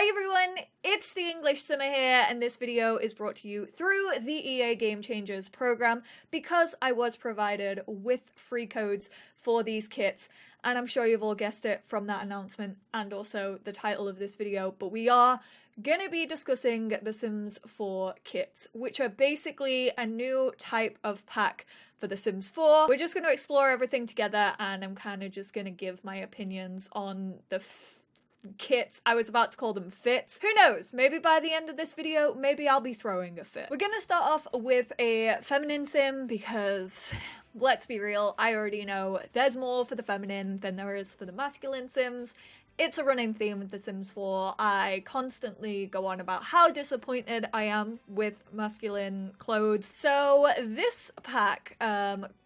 Hi everyone, it's the EnglishSimmer here, and this video is brought to you through the EA Game Changers program because I was provided with free codes for these kits, and I'm sure you've all guessed it from that announcement and also the title of this video, but we are gonna be discussing the Sims 4 kits, which are basically a new type of pack for The Sims 4. We're just gonna explore everything together, and I'm kind of just gonna give my opinions on the kits. I was about to call them fits. Who knows? Maybe by the end of this video, maybe I'll be throwing a fit. We're gonna start off with a feminine sim because, let's be real, I already know there's more for the feminine than there is for the masculine sims. It's a running theme with The Sims 4. I constantly go on about how disappointed I am with masculine clothes. So this pack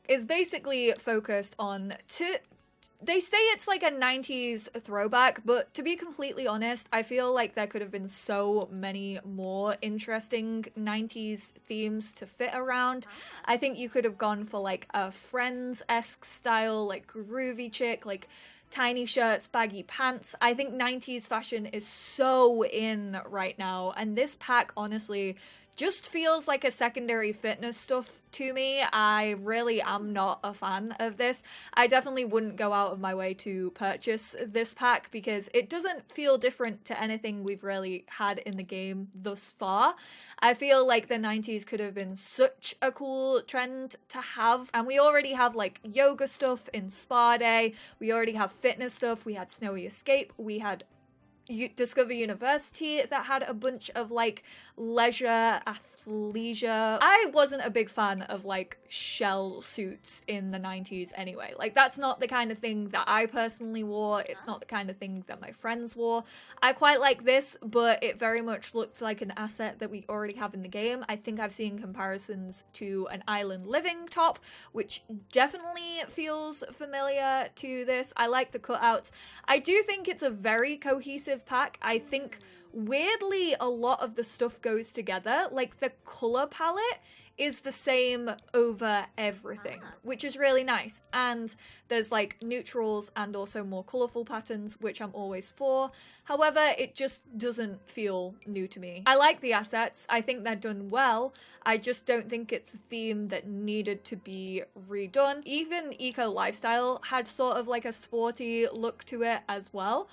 is basically focused on they say it's like a 90s throwback, but to be completely honest, I feel like there could have been so many more interesting 90s themes to fit around. I think you could have gone for like a Friends-esque style, like groovy chick, like tiny shirts, baggy pants. I think 90s fashion is so in right now, and this pack honestly just feels like a secondary fitness stuff to me. I really am not a fan of this. I definitely wouldn't go out of my way to purchase this pack because it doesn't feel different to anything we've really had in the game thus far. I feel like the 90s could have been such a cool trend to have, and we already have like yoga stuff in Spa Day, we already have fitness stuff, we had Snowy Escape, we had Discover University that had a bunch of like leisure, athleisure. I wasn't a big fan of like shell suits in the 90s anyway. Like that's not the kind of thing that I personally wore. It's not the kind of thing that my friends wore. I quite like this, but it very much looked like an asset that we already have in the game. I think I've seen comparisons to an Island Living top, which definitely feels familiar to this. I like the cutouts. I do think it's a very cohesive pack. I think weirdly a lot of the stuff goes together. Like the color palette is the same over everything, which is really nice. And there's like neutrals and also more colorful patterns, which I'm always for. However, it just doesn't feel new to me. I like the assets. I think they're done well. I just don't think it's a theme that needed to be redone. Even Eco Lifestyle had sort of like a sporty look to it as well.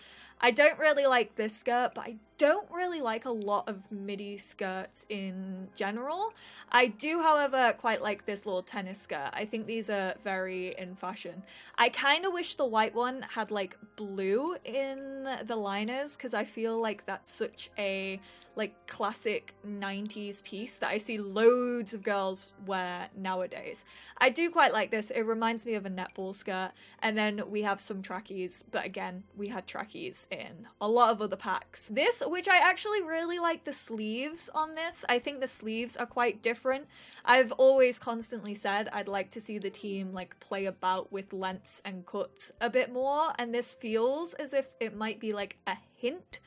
I don't really like this skirt, but I don't really like a lot of midi skirts in general. I do, however, quite like this little tennis skirt. I think these are very in fashion. I kind of wish the white one had like blue in the liners because I feel like that's such a like classic 90s piece that I see loads of girls wear nowadays. I do quite like this. It reminds me of a netball skirt. And then we have some trackies, but again, we had trackies in a lot of other packs. This, which I actually really like the sleeves on this. I think the sleeves are quite different. I've always constantly said I'd like to see the team like play about with lengths and cuts a bit more, and this feels as if it might be like a hint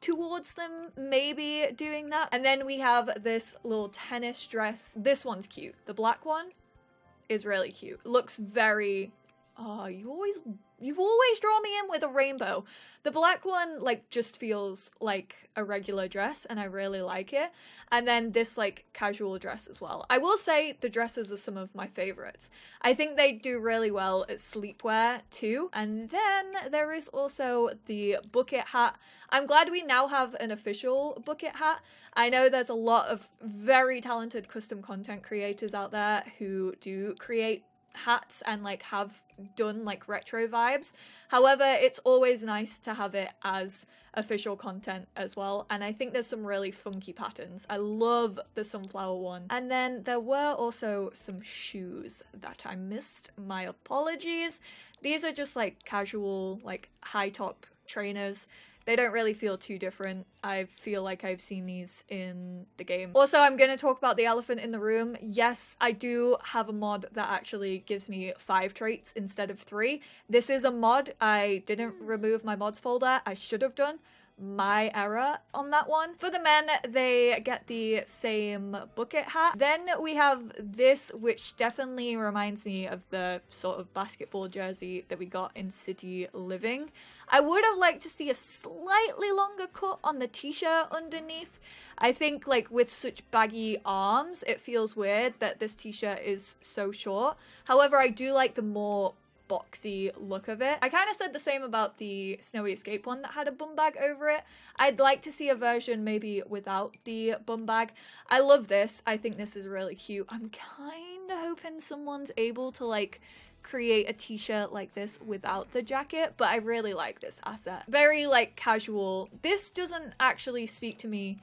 towards them maybe doing that. And then we have this little tennis dress. This one's cute. The black one is really cute. Looks very... oh, you always draw me in with a rainbow. The black one like just feels like a regular dress and I really like it. And then this like casual dress as well. I will say the dresses are some of my favorites. I think they do really well at sleepwear too. And then there is also the bucket hat. I'm glad we now have an official bucket hat. I know there's a lot of very talented custom content creators out there who do create hats and like have done like retro vibes. However, it's always nice to have it as official content as well, and I think there's some really funky patterns. I love the sunflower one. And then there were also some shoes that I missed. My apologies. These are just like casual like high top trainers. They don't really feel too different. I feel like I've seen these in the game. Also, I'm going to talk about the elephant in the room. Yes, I do have a mod that actually gives me 5 traits instead of 3. This is a mod. I didn't remove my mods folder. I should have done. my error on that one. For the men, they get the same bucket hat. Then we have this, which definitely reminds me of the sort of basketball jersey that we got in City Living. I would have liked to see a slightly longer cut on the t-shirt underneath. I think like with such baggy arms, it feels weird that this t-shirt is so short. However, I do like the more boxy look of it. I kind of said the same about the Snowy Escape one that had a bum bag over it. I'd like to see a version maybe without the bum bag. I love this. I think this is really cute. I'm kind of hoping someone's able to like create a t-shirt like this without the jacket, but I really like this asset. Very like casual. This doesn't actually speak to me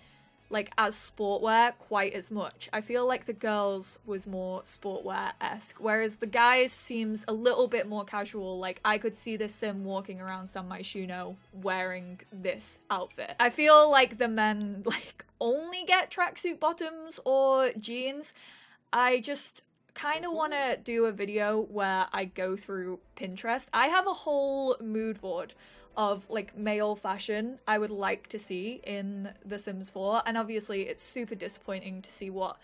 like as sportwear quite as much. I feel like the girls was more sportwear-esque, whereas the guys seems a little bit more casual. Like I could see this sim walking around San Myshuno wearing this outfit. I feel like the men like only get tracksuit bottoms or jeans. I just kind of want to do a video where I go through Pinterest. I have a whole mood board of like male fashion I would like to see in The Sims 4, and obviously it's super disappointing to see what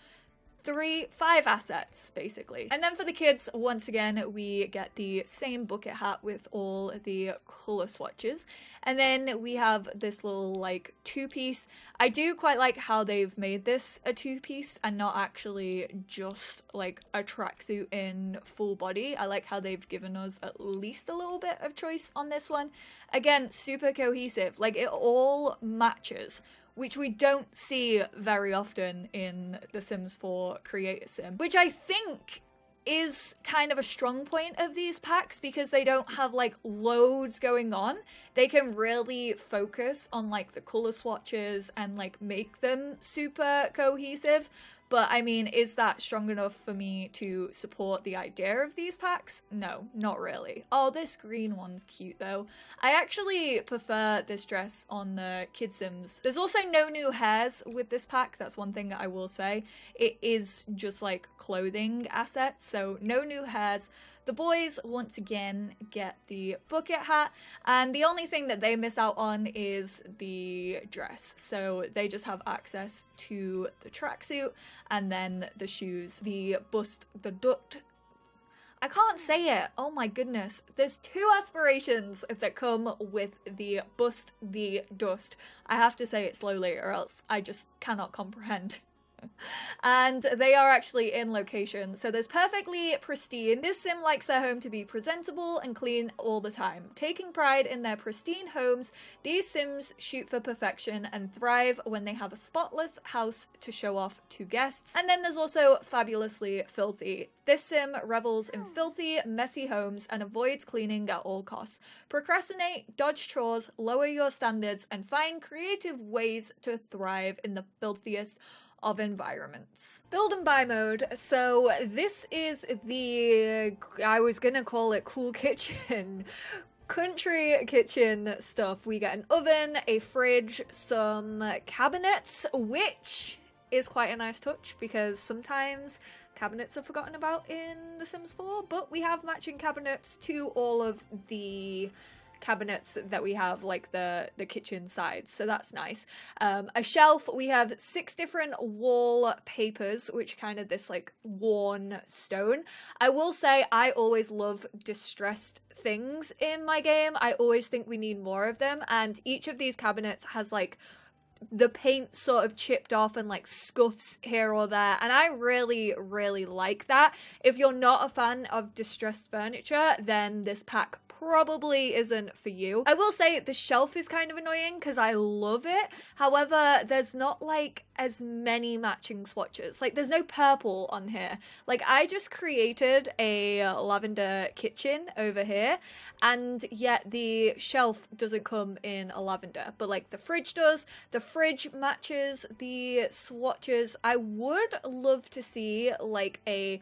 5 assets basically. And then for the kids, once again we get the same bucket hat with all the color swatches, and then we have this little like 2-piece. I do quite like how they've made this a 2-piece and not actually just like a tracksuit in full body. I like how they've given us at least a little bit of choice on this one. Again, super cohesive, like it all matches, which we don't see very often in The Sims 4 Creator Sim, which I think is kind of a strong point of these packs because they don't have like loads going on. They can really focus on like the color swatches and like make them super cohesive. But I mean, is that strong enough for me to support the idea of these packs? No, not really. Oh, this green one's cute though. I actually prefer this dress on the Kid Sims. There's also no new hairs with this pack. That's one thing I will say. It is just like clothing assets, so no new hairs. The boys, once again, get the bucket hat, and the only thing that they miss out on is the dress. So they just have access to the tracksuit and then the shoes, the bust, the duct. I can't say it. Oh my goodness. There's 2 aspirations that come with the bust, the dust. I have to say it slowly or else I just cannot comprehend. And they are actually in location, so there's perfectly pristine. This sim likes their home to be presentable and clean all the time. Taking pride in their pristine homes, these sims shoot for perfection and thrive when they have a spotless house to show off to guests. And then there's also fabulously filthy. This sim revels in filthy, messy homes and avoids cleaning at all costs. Procrastinate, dodge chores, lower your standards, and find creative ways to thrive in the filthiest of environments. Build and buy mode. So this is the, I was gonna call it cool kitchen, country kitchen stuff. We get an oven, a fridge, some cabinets, which is quite a nice touch because sometimes cabinets are forgotten about in The Sims 4, but we have matching cabinets to all of the cabinets that we have, like the kitchen sides, so that's nice. A shelf, we have 6 different wall papers, which kind of this like worn stone. I will say I always love distressed things in my game. I always think we need more of them, and each of these cabinets has like the paint sort of chipped off and like scuffs here or there, and I really like that. If you're not a fan of distressed furniture, then this pack probably isn't for you. I will say the shelf is kind of annoying because I love it. However, there's not like as many matching swatches. Like there's no purple on here. Like I just created a lavender kitchen over here, and yet the shelf doesn't come in a lavender, but like the fridge does. The fridge matches the swatches. I would love to see like a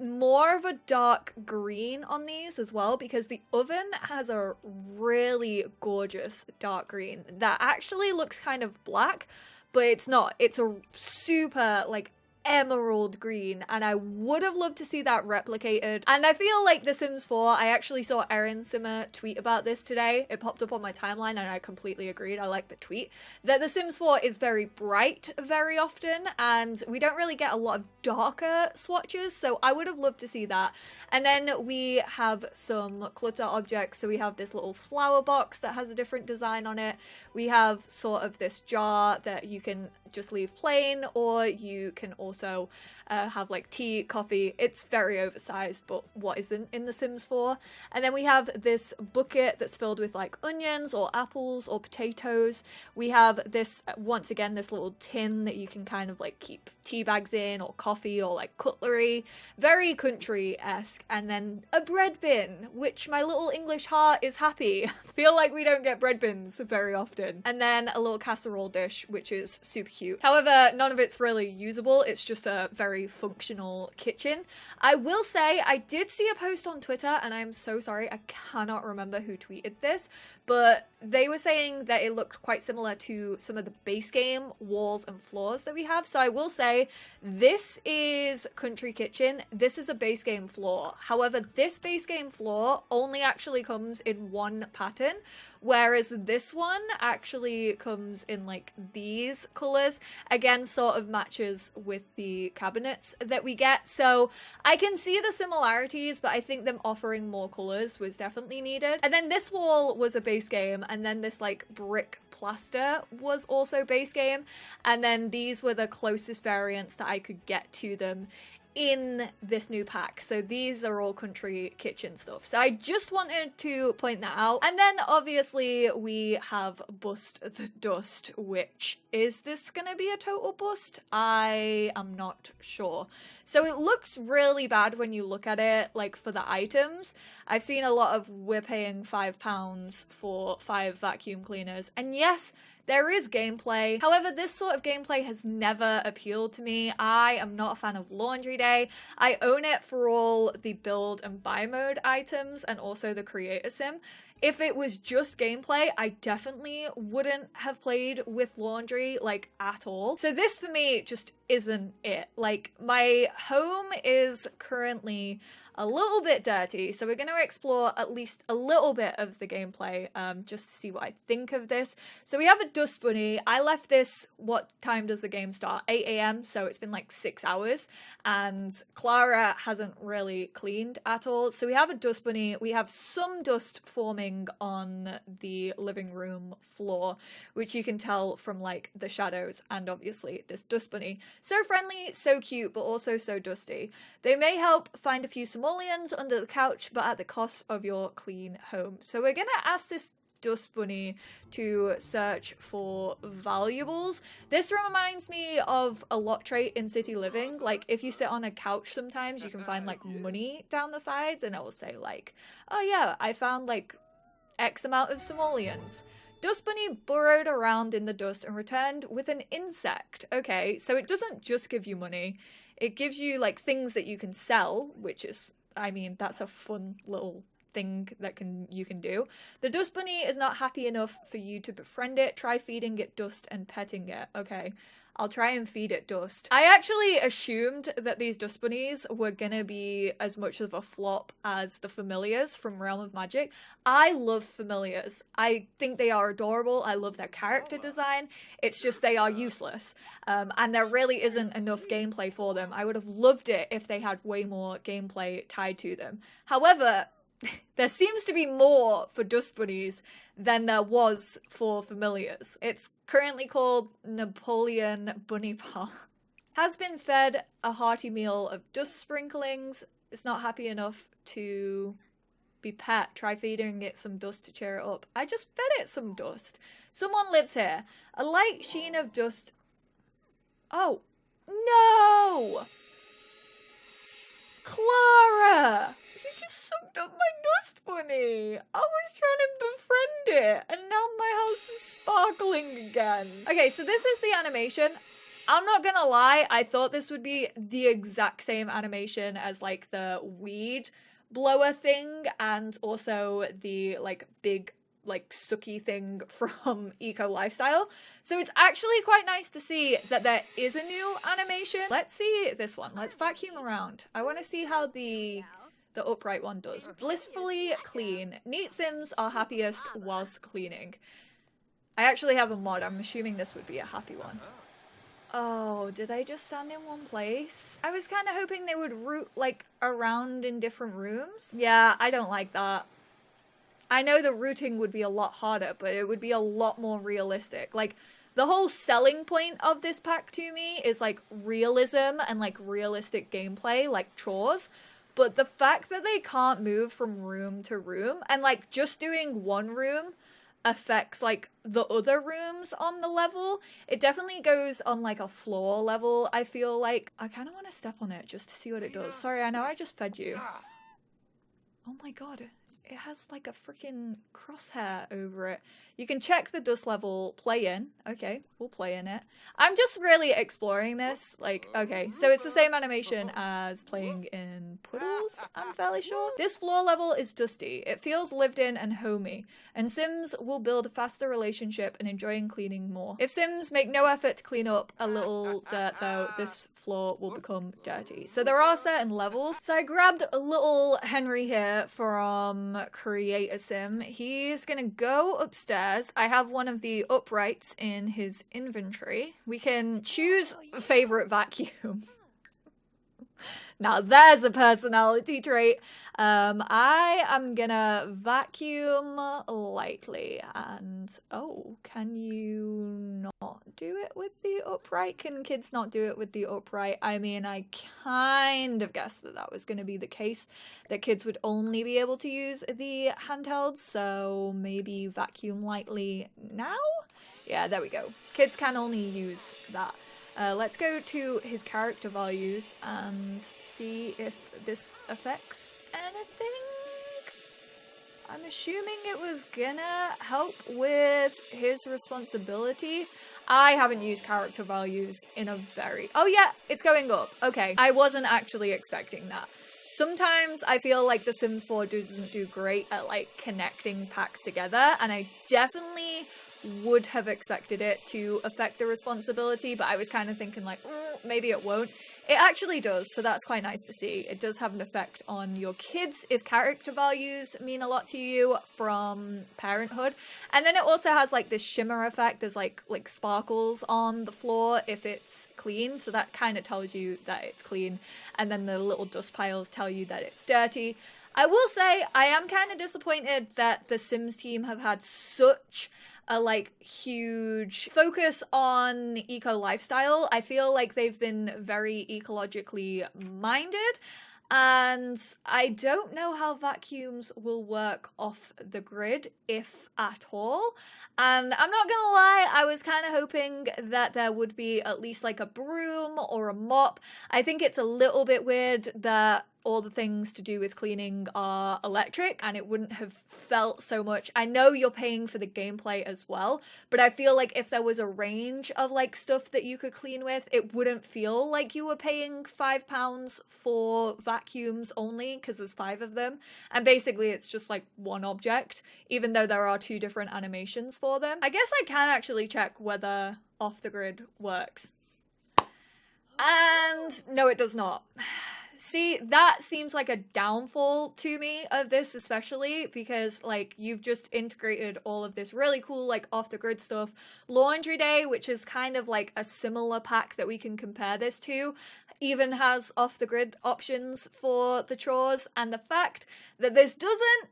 more of a dark green on these as well, because the oven has a really gorgeous dark green that actually looks kind of black, but it's not. It's a super like emerald green, and I would have loved to see that replicated. And I feel like The Sims 4, I actually saw EnglishSimmer tweet about this today. It popped up on my timeline and I completely agreed. I like the tweet. That The Sims 4 is very bright very often, and we don't really get a lot of darker swatches, so I would have loved to see that. And then we have some clutter objects. So we have this little flower box that has a different design on it. We have sort of this jar that you can just leave plain, or you can also have like tea, coffee. It's very oversized, but what isn't in The Sims 4? And then we have this bucket that's filled with like onions or apples or potatoes. We have this, once again, this little tin that you can kind of like keep tea bags in, or coffee, or like cutlery. Very country-esque. And then a bread bin, which my little English heart is happy. I feel like we don't get bread bins very often. And then a little casserole dish, which is super cute. However, none of it's really usable. It's just a very functional kitchen. I will say I did see a post on Twitter, and I'm so sorry, I cannot remember who tweeted this, but they were saying that it looked quite similar to some of the base game walls and floors that we have. So I will say this is Country Kitchen. This is a base game floor. However, this base game floor only actually comes in one pattern, whereas this one actually comes in like these colors. Again, sort of matches with the cabinets that we get. So I can see the similarities, but I think them offering more colors was definitely needed. And then this wall was a base game, and then this like brick plaster was also base game, and then these were the closest variants that I could get to them in this new pack. So these are all Country Kitchen stuff. So I just wanted to point that out. And then obviously we have Bust the Dust, which, is this gonna be a total bust? I am not sure. So it looks really bad when you look at it, like for the items. I've seen a lot of we're paying £5 for 5 vacuum cleaners, and yes, there is gameplay. However, this sort of gameplay has never appealed to me. I am not a fan of Laundry Day. I own it for all the build and buy mode items and also the creator sim. If it was just gameplay, I definitely wouldn't have played with Laundry, like, at all. So this for me just isn't it. Like, my home is currently a little bit dirty, so we're going to explore at least a little bit of the gameplay just to see what I think of this. So we have a dust bunny. I left this, what time does the game start? 8 a.m, so it's been like 6 hours, and Clara hasn't really cleaned at all. So we have a dust bunny. We have some dust forming on the living room floor, which you can tell from like the shadows, and obviously this dust bunny. So friendly, so cute, but also so dusty. They may help find a few simoleons under the couch, but at the cost of your clean home. So we're gonna ask this dust bunny to search for valuables. This reminds me of a lot trait in City Living. Like, if you sit on a couch sometimes, you can find like money down the sides, and it will say like, oh yeah, I found like X amount of simoleons. Dust bunny burrowed around in the dust and returned with an insect. Okay, so it doesn't just give you money. It gives you like things that you can sell, which is, I mean, that's a fun little thing that you can do. The dust bunny is not happy enough for you to befriend it. Try feeding it dust and petting it. Okay, I'll try and feed it dust. I actually assumed that these dust bunnies were gonna be as much of a flop as the familiars from Realm of Magic. I love familiars. I think they are adorable. I love their character design. It's just they are useless. And there really isn't enough gameplay for them. I would have loved it if they had way more gameplay tied to them. However, there seems to be more for dust bunnies than there was for familiars. It's currently called Napoleon Bunny Paw. Has been fed a hearty meal of dust sprinklings. It's not happy enough to be pet. Try feeding it some dust to cheer it up. I just fed it some dust. Someone lives here. A light sheen of dust. Oh, no! Clara! You just sucked up my dust bunny. I was trying to befriend it, and now my house is sparkling again. Okay, so this is the animation. I'm not gonna lie, I thought this would be the exact same animation as like the weed blower thing, and also the like big like sucky thing from Eco Lifestyle. So it's actually quite nice to see that there is a new animation. Let's see this one. Let's vacuum around. I want to see how the upright one does. Blissfully clean. Neat Sims are happiest whilst cleaning. I actually have a mod. I'm assuming this would be a happy one. Oh, did they just stand in one place? I was kind of hoping they would root like around in different rooms. Yeah, I don't like that. I know the routing would be a lot harder, but it would be a lot more realistic. Like, the whole selling point of this pack to me is like realism and like realistic gameplay, like chores. But the fact that they can't move from room to room and like just doing one room affects like the other rooms on the level, it definitely goes on like a floor level. I feel like I kind of want to step on it just to see what it does. Sorry, I know I just fed you. Oh my god, it has like a freaking crosshair over it. You can check the dust level, play in. Okay, we'll play in it. I'm just really exploring this. Like, okay, so it's the same animation as playing in puddles, I'm fairly sure. This floor level is dusty. It feels lived in and homey, and Sims will build a faster relationship and enjoying cleaning more. If Sims make no effort to clean up a little dirt though, this floor will become dirty. So there are certain levels. So I grabbed a little Henry here from Create a Sim. He's gonna go upstairs. I have one of the uprights in his inventory. We can choose a favorite vacuum. Now there's a personality trait. I am gonna vacuum lightly, and oh, can you not do it with the upright? Can kids not do it with the upright? I mean, I kind of guessed that that was gonna be the case, that kids would only be able to use the handhelds, so maybe vacuum lightly now? Yeah, there we go. Kids can only use that. Let's go to his character values and see if this affects anything. I'm assuming it was gonna help with his responsibility. I haven't used character values in a very... Oh yeah, it's going up. Okay, I wasn't actually expecting that. Sometimes I feel like The Sims 4 doesn't do great at like connecting packs together, and I definitely would have expected it to affect the responsibility, but I was kind of thinking like, maybe it won't. It actually does, so that's quite nice to see. It does have an effect on your kids if character values mean a lot to you from parenthood. And then it also has like this shimmer effect. There's like sparkles on the floor if it's clean, so that kind of tells you that it's clean. And then the little dust piles tell you that it's dirty. I will say I am kind of disappointed that the Sims team have had such a like huge focus on eco lifestyle. I feel like they've been very ecologically minded, and I don't know how vacuums will work off the grid, if at all. And I'm not gonna lie, I was kind of hoping that there would be at least like a broom or a mop. I think it's a little bit weird that all the things to do with cleaning are electric, and it wouldn't have felt so much. I know you're paying for the gameplay as well, but I feel like if there was a range of like stuff that you could clean with, it wouldn't feel like you were paying £5 for vacuums only, because there's 5 of them, and basically it's just like one object, even though there are 2 different animations for them. I guess I can actually check whether off the grid works. And no, it does not. See, that seems like a downfall to me of this, especially because like you've just integrated all of this really cool like off the grid stuff. Laundry Day, which is kind of like a similar pack that we can compare this to, even has off the grid options for the chores, and the fact that this doesn't,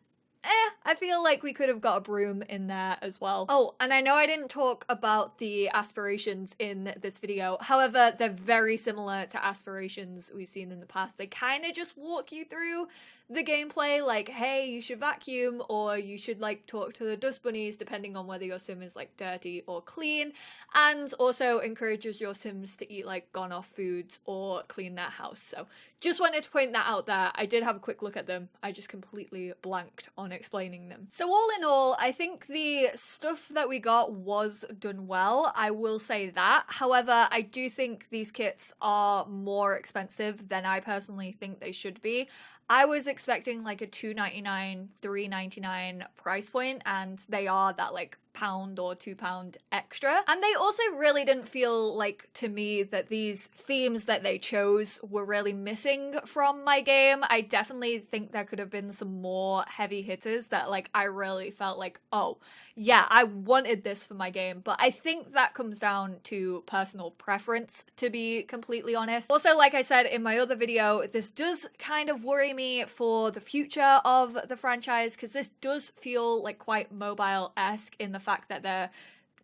I feel like we could have got a broom in there as well. Oh, and I know I didn't talk about the aspirations in this video. However, they're very similar to aspirations we've seen in the past. They kind of just walk you through the gameplay, like, hey, you should vacuum, or you should like talk to the dust bunnies, depending on whether your sim is like dirty or clean, and also encourages your sims to eat like gone off foods or clean their house. So just wanted to point that out there. I did have a quick look at them. I just completely blanked on explaining them. So all in all, I think the stuff that we got was done well. I will say that. However, I do think these kits are more expensive than I personally think they should be. I was expecting like a $2.99, $3.99 price point, and they are that like £1 or £2 extra. And they also really didn't feel like, to me, that these themes that they chose were really missing from my game. I definitely think there could have been some more heavy hitters that like I really felt like, oh yeah, I wanted this for my game. But I think that comes down to personal preference, to be completely honest. Also, like I said in my other video, this does kind of worry me for the future of the franchise, because this does feel like quite mobile-esque in the fact that they're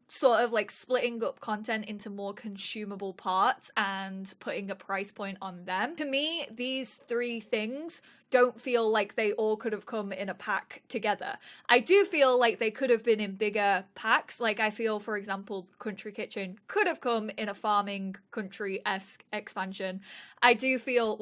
sort of like splitting up content into more consumable parts and putting a price point on them. To me, these three things don't feel like they all could have come in a pack together. I do feel like they could have been in bigger packs. Like I feel, for example, Country Kitchen could have come in a farming country-esque expansion. I feel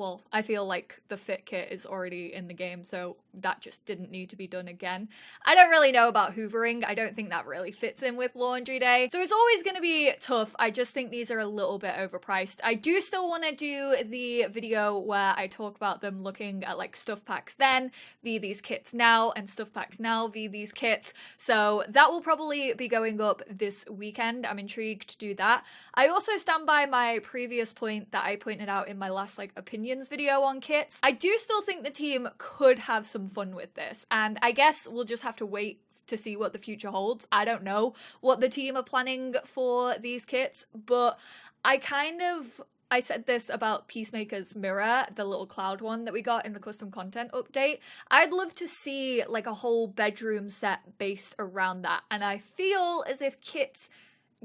like the Fit Kit is already in the game, so that just didn't need to be done again. I don't really know about hoovering. I don't think that really fits in with Laundry Day. So it's always going to be tough. I just think these are a little bit overpriced. I do still want to do the video where I talk about them looking at like stuff packs then v these kits now, and stuff packs now v these kits. So that will probably be going up this weekend. I'm intrigued to do that. I also stand by my previous point that I pointed out in my last like opinions video on kits. I do still think the team could have some fun with this, and I guess we'll just have to wait to see what the future holds. I don't know what the team are planning for these kits, but I said this about Peacemaker's mirror, the little cloud one that we got in the custom content update. I'd love to see like a whole bedroom set based around that, and I feel as if kits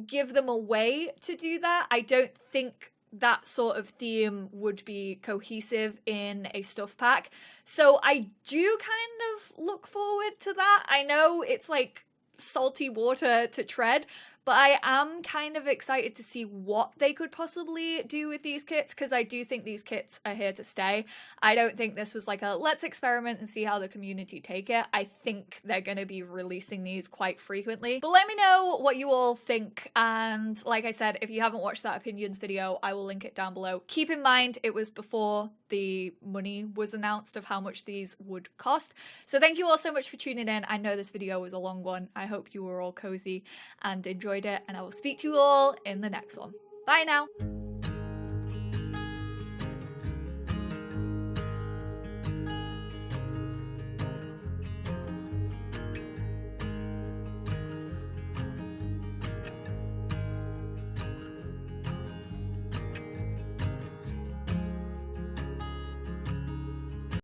give them a way to do that. I don't think that sort of theme would be cohesive in a stuff pack. So I do kind of look forward to that. I know it's like salty water to tread, but I am kind of excited to see what they could possibly do with these kits, because I do think these kits are here to stay. I don't think this was like a let's experiment and see how the community take it. I think they're going to be releasing these quite frequently. But let me know what you all think, and like I said, if you haven't watched that opinions video, I will link it down below. Keep in mind it was before the money was announced of how much these would cost. So thank you all so much for tuning in. I know this video was a long one. I hope you were all cozy and enjoyed it, and I will speak to you all in the next one. Bye now.